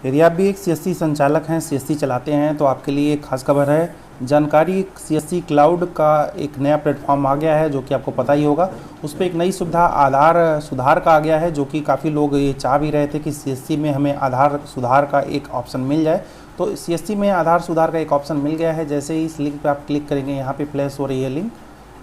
यदि आप भी एक सीएससी संचालक हैं, सीएससी चलाते हैं, तो आपके लिए एक खास खबर है। जानकारी सीएससी क्लाउड का एक नया प्लेटफॉर्म आ गया है, जो कि आपको पता ही होगा। उस पर एक नई सुविधा आधार सुधार का आ गया है, जो कि काफ़ी लोग ये चाह भी रहे थे कि सीएससी में हमें आधार सुधार का एक ऑप्शन मिल जाए। तो सीएससी में आधार सुधार का एक ऑप्शन मिल गया है। जैसे ही इस लिंक पर आप क्लिक करेंगे, यहाँ पर प्लेस हो रही है लिंक,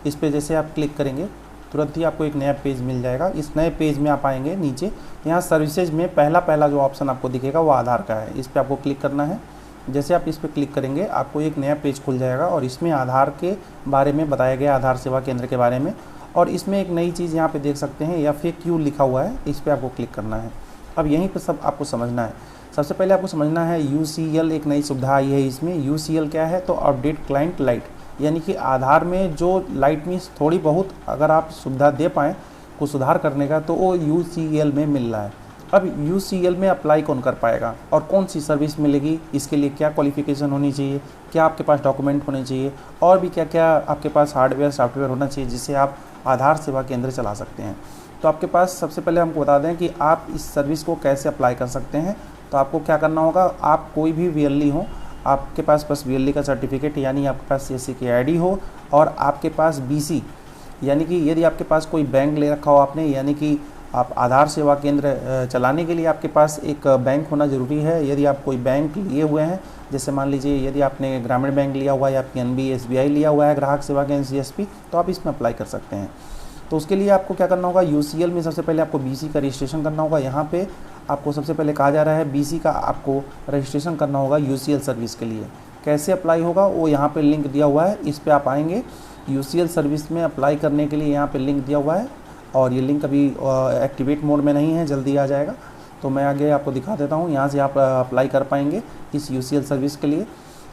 इस पर जैसे आप क्लिक करेंगे तुरंत ही आपको एक नया पेज मिल जाएगा। इस नए पेज में आप आएंगे, नीचे यहाँ सर्विसेज में पहला जो ऑप्शन आपको दिखेगा वो आधार का है। इस पर आपको क्लिक करना है। जैसे आप इस पर क्लिक करेंगे, आपको एक नया पेज खुल जाएगा और इसमें आधार के बारे में बताया गया, आधार सेवा केंद्र के बारे में। और इसमें एक नई चीज़ यहाँ पे देख सकते हैं, FAQ लिखा हुआ है, इस पर आपको क्लिक करना है। अब यहीं पर सब आपको समझना है। सबसे पहले आपको समझना है UCL एक नई सुविधा आई है। इसमें UCL क्या है, तो अपडेट क्लाइंट लाइट, यानी कि आधार में जो लाइट मीन्स थोड़ी बहुत अगर आप सुविधा दे पाएँ को सुधार करने का, तो वो UCL में मिल रहा है। अब UCL में अप्लाई कौन कर पाएगा और कौन सी सर्विस मिलेगी, इसके लिए क्या क्वालिफिकेशन होनी चाहिए, क्या आपके पास डॉक्यूमेंट होने चाहिए, और भी क्या क्या आपके पास हार्डवेयर सॉफ्टवेयर होना चाहिए जिससे आप आधार सेवा केंद्र चला सकते हैं। तो आपके पास सबसे पहले हमको बता दें कि आप इस सर्विस को कैसे अप्लाई कर सकते हैं। तो आपको क्या करना होगा, आप कोई भी VLE हो, आपके पास बस VLE का सर्टिफिकेट यानी आपके पास CSC की ID हो, और आपके पास BC यानी कि यदि आपके पास कोई बैंक ले रखा हो आपने, यानी कि आप आधार सेवा केंद्र चलाने के लिए आपके पास एक बैंक होना ज़रूरी है। यदि आप कोई बैंक लिए हुए हैं, जैसे मान लीजिए यदि आपने ग्रामीण बैंक लिया हुआ है या PNB SBI लिया हुआ है, ग्राहक सेवा केंद्र CSP, तो आप इसमें अप्लाई कर सकते हैं। तो उसके लिए आपको क्या करना होगा, UCL में सबसे पहले आपको BC का रजिस्ट्रेशन करना होगा। यहाँ पे आपको सबसे पहले कहा जा रहा है BC का आपको रजिस्ट्रेशन करना होगा UCL सर्विस के लिए। कैसे अप्लाई होगा वो यहाँ पे लिंक दिया हुआ है, इस पर आप आएंगे। UCL सर्विस में अप्लाई करने के लिए यहाँ पे लिंक दिया हुआ है, और ये लिंक अभी एक्टिवेट मोड में नहीं है, जल्दी आ जाएगा। तो मैं आगे आपको दिखा देता हूँ, यहाँ से आप अप्लाई कर पाएंगे इस UCL सर्विस के लिए।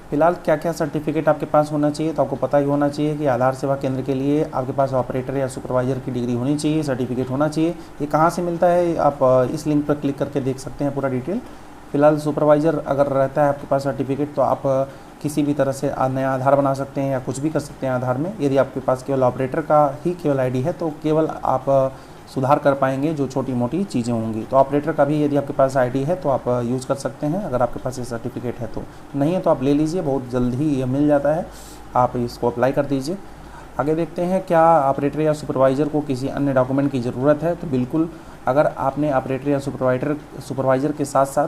फिलहाल क्या क्या सर्टिफिकेट आपके पास होना चाहिए, तो आपको पता ही होना चाहिए कि आधार सेवा केंद्र के लिए आपके पास ऑपरेटर या सुपरवाइज़र की डिग्री होनी चाहिए, सर्टिफिकेट होना चाहिए। ये कहाँ से मिलता है, आप इस लिंक पर क्लिक करके देख सकते हैं पूरा डिटेल। फिलहाल सुपरवाइज़र अगर रहता है आपके पास सर्टिफिकेट, तो आप किसी भी तरह से नया आधार बना सकते हैं या कुछ भी कर सकते हैं आधार में। यदि आपके पास केवल ऑपरेटर का ही केवल ID है, तो केवल आप सुधार कर पाएंगे जो छोटी मोटी चीज़ें होंगी। तो ऑपरेटर का भी यदि आपके पास ID है तो आप यूज़ कर सकते हैं, अगर आपके पास ये सर्टिफिकेट है तो। नहीं है तो आप ले लीजिए, बहुत जल्द ही ये मिल जाता है, आप इसको अप्लाई कर दीजिए। आगे देखते हैं, क्या ऑपरेटर या सुपरवाइज़र को किसी अन्य डॉक्यूमेंट की ज़रूरत है। तो बिल्कुल, अगर आपने ऑपरेटर या सुपरवाइज़र के साथ साथ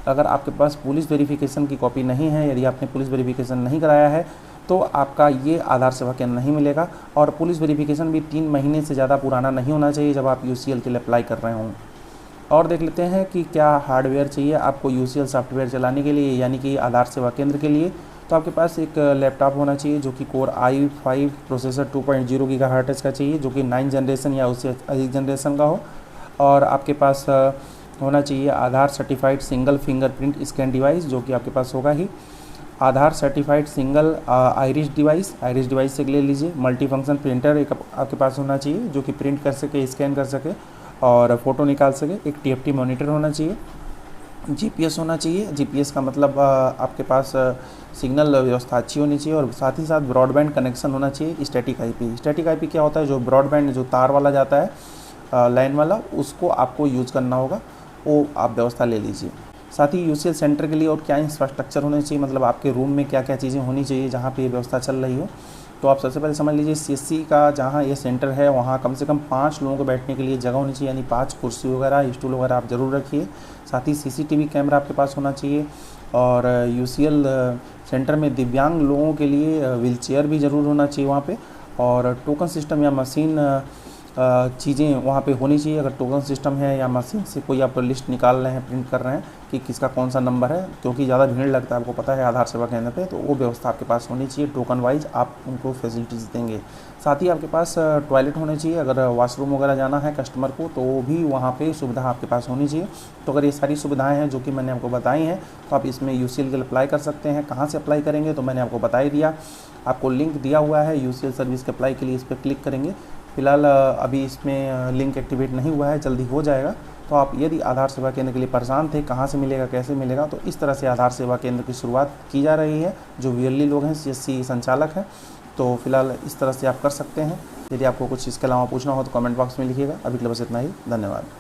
अगर आपके पास पुलिस वेरिफिकेशन की कॉपी नहीं है, यदि आपने पुलिस वेरिफिकेशन नहीं कराया है, तो आपका ये आधार सेवा केंद्र नहीं मिलेगा। और पुलिस वेरिफिकेशन भी 3 महीने से ज़्यादा पुराना नहीं होना चाहिए जब आप UCL के लिए अप्लाई कर रहे हों। और देख लेते हैं कि क्या हार्डवेयर चाहिए आपको UCL सॉफ्टवेयर चलाने के लिए, यानी कि आधार सेवा केंद्र के लिए। तो आपके पास एक लैपटॉप होना चाहिए जो कि Core i5 प्रोसेसर 2.0 GHz का चाहिए, जो कि 9 जनरेशन या उससे अधिक जनरेशन का हो। और आपके पास होना चाहिए Aadhaar certified single fingerprint scan device, जो कि आपके पास होगा ही। Aadhaar certified single iris device से ले लीजिए। मल्टी फंक्शन प्रिंटर एक आपके पास होना चाहिए, जो कि प्रिंट कर सके, स्कैन कर सके और फ़ोटो निकाल सके। एक TFT मॉनिटर होना चाहिए। GPS होना चाहिए। GPS का मतलब आपके पास सिग्नल व्यवस्था अच्छी होनी चाहिए, और साथ ही साथ ब्रॉडबैंड कनेक्शन होना चाहिए। स्टैटिक IP क्या होता है, जो ब्रॉडबैंड जो तार वाला जाता है लाइन वाला, उसको आपको यूज़ करना होगा, वो आप व्यवस्था ले लीजिए। साथ ही UCL सेंटर के लिए और क्या इंफ्रास्ट्रक्चर होने चाहिए, मतलब आपके रूम में क्या क्या चीज़ें होनी चाहिए जहाँ पे ये व्यवस्था चल रही हो। तो आप सबसे पहले समझ लीजिए, CSC का जहाँ ये सेंटर है वहाँ कम से कम 5 लोगों को बैठने के लिए जगह होनी चाहिए, यानी 5 कुर्सी वगैरह, स्टूल वगैरह आप ज़रूर रखिए। साथ ही CCTV कैमरा आपके पास होना चाहिए। और UCL सेंटर में दिव्यांग लोगों के लिए व्हीलचेयर भी ज़रूर होना चाहिए वहाँ पर। और टोकन सिस्टम या मशीन चीज़ें वहाँ पे होनी चाहिए। अगर टोकन सिस्टम है या मशीन से कोई आप लिस्ट निकाल रहे हैं, प्रिंट कर रहे हैं कि किसका कौन सा नंबर है, क्योंकि ज़्यादा भीड़ लगता है, आपको पता है आधार सेवा केंद्र पे, तो वो व्यवस्था आपके पास होनी चाहिए। टोकन वाइज आप उनको फैसिलिटीज़ देंगे। साथ ही आपके पास टॉयलेट होने चाहिए, अगर वॉशरूम वगैरह जाना है कस्टमर को, तो वो भी वहाँ पर सुविधा आपके पास होनी चाहिए। तो अगर ये सारी सुविधाएँ हैं जो कि मैंने आपको बताई हैं, तो आप इसमें UCL के लिए अप्लाई कर सकते हैं। कहाँ से अप्लाई करेंगे तो मैंने आपको बता ही दिया, आपको लिंक दिया हुआ है UCL सर्विस के अप्लाई के लिए, इस पर क्लिक करेंगे। फिलहाल अभी इसमें लिंक एक्टिवेट नहीं हुआ है, जल्दी हो जाएगा। तो आप यदि आधार सेवा केंद्र के लिए परेशान थे कहाँ से मिलेगा, कैसे मिलेगा, तो इस तरह से आधार सेवा केंद्र की शुरुआत की जा रही है। जो VLE लोग हैं, CSC संचालक हैं, तो फिलहाल इस तरह से आप कर सकते हैं। यदि आपको कुछ इसके अलावा पूछना हो तो कमेंट बॉक्स में लिखिएगा। अभी के लिए बस इतना ही, धन्यवाद।